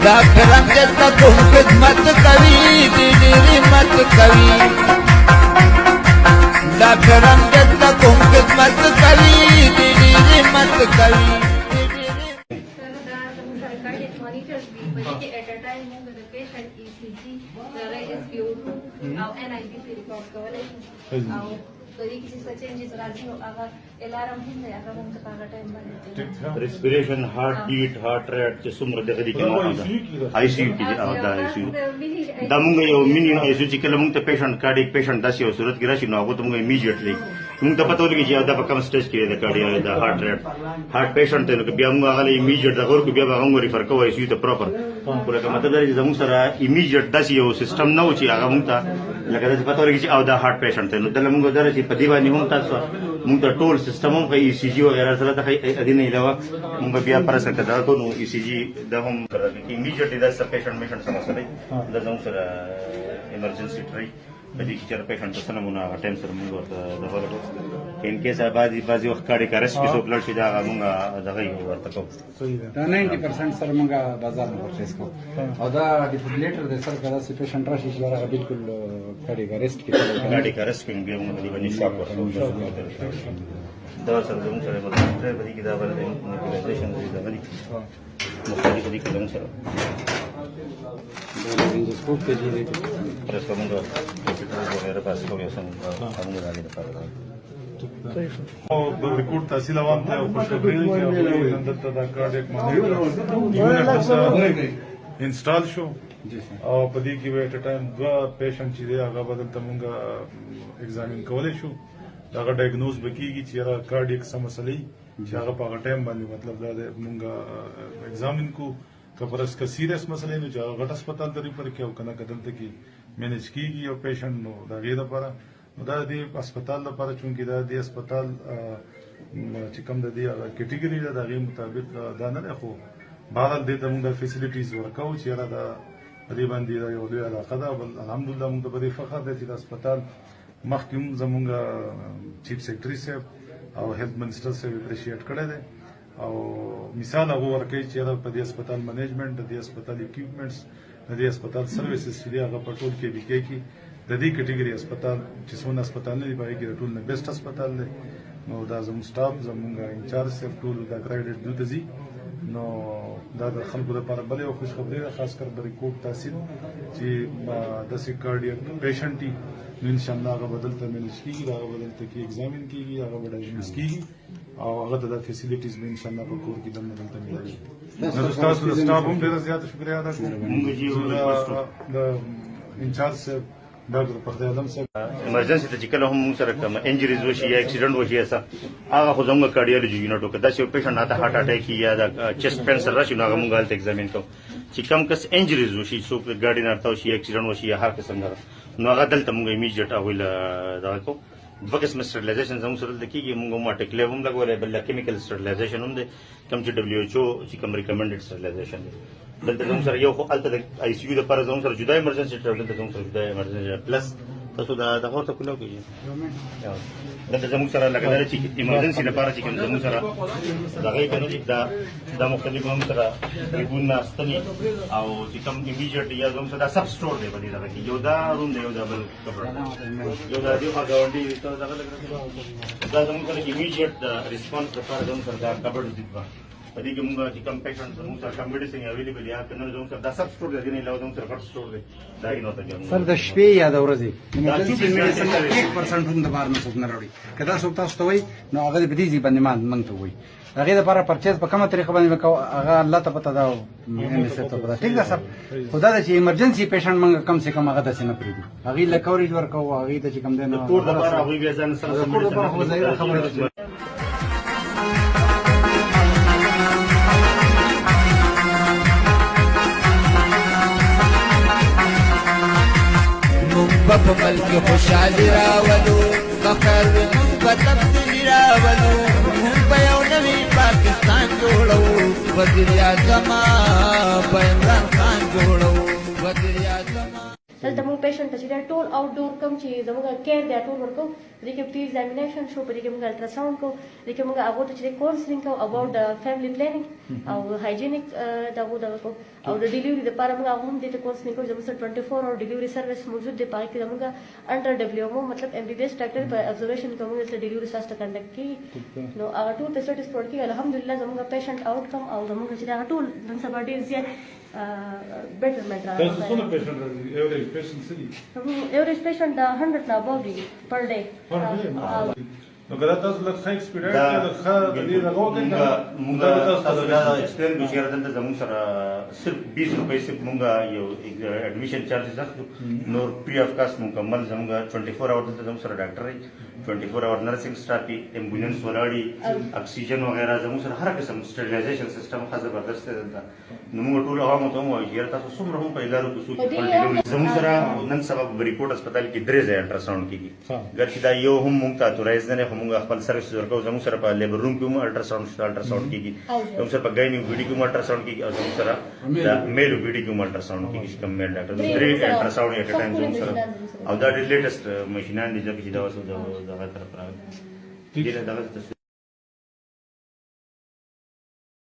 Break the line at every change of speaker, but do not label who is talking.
ډاکټر امجد ته کوم خدمت کوي ډېرې مت کوي ډاکټر امجد ته کوم خدمت کوي ډېرې مت کوي
at a time when the patient ECG, the SpO2, our NIBC record coverage, our the changes ratio, our alarm in the time.
Respiration, heartbeat, heart rate, sumra de gadi kena ICU ki da ICU da munga yo mini ICU ki kala munga patient cardiac patient das yo surat gira shi no ago munga immediately munga pata lagi ji da pakam stage ki da cardiac da heart rate heart patient te no ke biya munga gala immediate da gor ku biya ba ngori refer ko ICU te proper pura ka matlab dari zamu sara immediate das yo system no chi aga munga laka da pata lagi ji da heart patient te no da munga dara chi padiba ni munga taso munga tool system ko ECG वगैरह सला ta adina ilawa munga biya para sa kada ko no ECG da hum immediately da sa patient sama sala da zamu sara emergency tray padi ki char patient to sana muna time sar munga da wala in case bazi waqt cardiac arrest ki so blood shi da munga da gai warta ko
90% सर मंगा बाजार में परचेस को और दा डिफिब्रिलेटर दे सर कदा से patient rush इस बार बिल्कुल कार्डियक अरेस्ट की
cardiac arrest की भी munga di bani shock war da sar zamu sara मतलब badi ki da wala nebulisation da badi मुख्तलिफ तरीके से सर
स्कोप के लिए
प्रेस का मुंडा वगैरह पास को ये सब हम आगे दिखा रहा
है रिकॉर्ड तहसील आवाम थे और खुशखबरी है कि अंदर तदा cardiac monitor unit install show और पदी की एट अ टाइम दो पेशेंट चीजें आगा बदल तमुंगा एग्जामिन कवले शो आगा डायग्नोज बकीगी चेहरा कार्डियक समस्या चागा पागा टाइम बांधी मतलब दादे मुंगा एग्जामिन को कबरस का सीरियस मसले नु चागा गट अस्पताल तरी पर क्या कना कदम तक मैनेज कीगी और पेशेंट नो दागे दा पारा दादे अस्पताल दा पारा चूंकि दादे अस्पताल चिकम दादे कैटेगरी दा दागे मुताबिक दाना रखो भारत दे मुंगा फैसिलिटीज वर्काउ चेहरा दा दी बांधी दा यो दा खदा अल्हम्दुलिल्लाह मुंगा बड़ी फखर दे अस्पताल मखकिम जमुंगा चीफ सेक्रेटरी साहब और हेल्थ मिनिस्टर से अप्रिशिएट करे दे और मिसाल अब वर्के चेहरा पदी अस्पताल मैनेजमेंट दी अस्पताल इक्विपमेंट्स दी अस्पताल सर्विसेज चिड़िया का पटोल के भी की दी कैटेगरी अस्पताल जिसमें अस्पताल ने पाएगी टूल ने बेस्ट अस्पताल ने नो दा जम स्टाफ जमुंगा इंचार्ज से टूल दा क्रेडिट दूदजी नो दा खलको दा पर बले खुश खबरी खास कर रिकॉर्ड तहसील जी दसी कार्डियक पेशेंट इंशाल्लाह आगे बदलता मैनेज की आगे बदलता की एग्जामिन की आगे डायग्नोस की और आगे दादा फैसिलिटीज में इंशाल्लाह बकोर की दम बदलता मिलेगी स्टाफ हम ढेर ज्यादा शुक्रिया अदा करूं इंचार्ज से डॉक्टर पर्दे आलम से
इमरजेंसी त चिकल हम सर कम इंजरीज वशी या एक्सीडेंट वशी ऐसा आगा खुजंगा कार्डियोलॉजी यूनिट को दस पेशेंट आता हार्ट अटैक या chest pain sir rush Naga मुंगा हेल्थ एग्जामिन को चिकम कस इंजरीज वशी सो गाड़ी नारता वशी एक्सीडेंट वशी या हर किस्म का नागा दल तमुंगा इमीडिएट अवेल दाको वकस में स्टरलाइजेशन जम सरल देखी कि मुंगा मा टेक्लेवम लगवले बल्ला केमिकल स्टरलाइजेशन उनदे कम ची WHO चिकम रिकमेंडेड स्टरलाइजेशन दलते जम सर यो अल्ता ICU द पर जम सर जुदा इमरजेंसी ट्रैवल दलते जम सर जुदा इमरजेंसी प्लस तसो दा होता कुलो की दलते जम सर लगदर ची इमरजेंसी न पारा ची कम जम सर दगाई कनो दा मुख्तलिफ हम सर रिबुन नास्तनी او चिकम इमीडिएट या जम सर सब स्टोर दे बदी लगा कि योदा रूम दे योदा बल कवर योदा दियो का गावंडी तो दगा लग दा जम सर इमीडिएट रिस्पांस पर जम सर दा कवर दिबा पदी के मुंगा चिकम पेशेंट जम सर कम मेडिसिन अवेलेबल या कनो जम सर दा सब स्टोर दे नहीं लाओ जम सर फर्स्ट स्टोर दे दा ही नोता जम
सर द शपे या द ورځي इमरजेंसी मेडिसिन 1% هم د بار نه څوک نه راوړي کدا څوک تاسو ته وای نو هغه به دې باندې مان ته وای هغه لپاره پرچیز په کومه طریقه باندې وکاو هغه الله ته پته دا ان څه ته پته ٹھیک ده سر خدا دې ایمرجنسي پیشنټ منګه کم سے کم هغه داسې نه پریږدي هغه له کوریج ورکاو هغه ته چې کم دی نو
ټول د بار هغه بیا ځان سره
خبره
په ملک خوشحالي راولو فخر موږ په تبدیلي راولو موږ په یو نوي پاکستان جوړو وزیر اعظم په عمران خان جوړو وزیر اعظم
دلته موږ پیشنټ ته
چې ټول آوټ ډور کم چې زموږ کیر دی ټول ورکو دې کې پری ایگزامینیشن شو په دې کې موږ الټراساوند کو دې کې موږ هغه ته چې کورسینګ کو اباوت د فیملی پلانینګ او هایجینیک دغه کو او د ډیلیوري لپاره موږ هغه هم دې ته کورسینګ کو زموږ 24 اور ډیلیوري سرویس موجود دی پای کې موږ انډر ډبلیو مطلب ام بي بي ایس ډاکټر په ابزرویشن کوم چې ډیلیوري ساسته کنډکټ کی نو هغه ټول فیسلیټیز پرووایډ کی الحمدلله زموږ پیشنټ آوټ کم او زموږ چې هغه ټول نن سبا ډیر زیات betterment
تاسو څونه پیشنټ راځي ایوریج پیشنټ سړي
ایوریج پیشنټ 100 نه above دی پر ډے
نو ګره تاسو له ښه ایکسپیریانس
دا
د ښه د دې راغوته
مونږ تاسو دا ایکسپلین کوم چې راځنده زموږ سره صرف 20 روپۍ سره مونږ یو اډمیشن چارجز اخلو نور پری اف کاست مکمل زموږ 24 اور دلته زموږ سره ډاکټر 24 اور نرسنګ سټاف ایمبولانس ولاړی اکسیجن وغیرہ زموږ سره هر قسم سټریلایزیشن سیستم خاص زبردست دی نو موږ ټول هغه مو ته وایو چې تاسو څومره هم په لارو کې سوچ زموږ سره نن سبا په ریپورت هسپتال کې درې ځای الټراساوند کیږي ګرځي دا یو هم مونږ ته اتورایز نه موږ خپل سرویس ورکو زموږ سره په لیبر روم کې هم الټراساوند کیږي زموږ سره په ګاینیک بیډي کې هم الټراساوند کیږي او زموږ سره د میل بیډي کې هم الټراساوند کیږي کوم میل ډاکټر درې الټراساوند ایټ ټایم زموږ سره او دا ډېر لیټیسټ ماشینان دي چې دا وسو دا طرف راغلي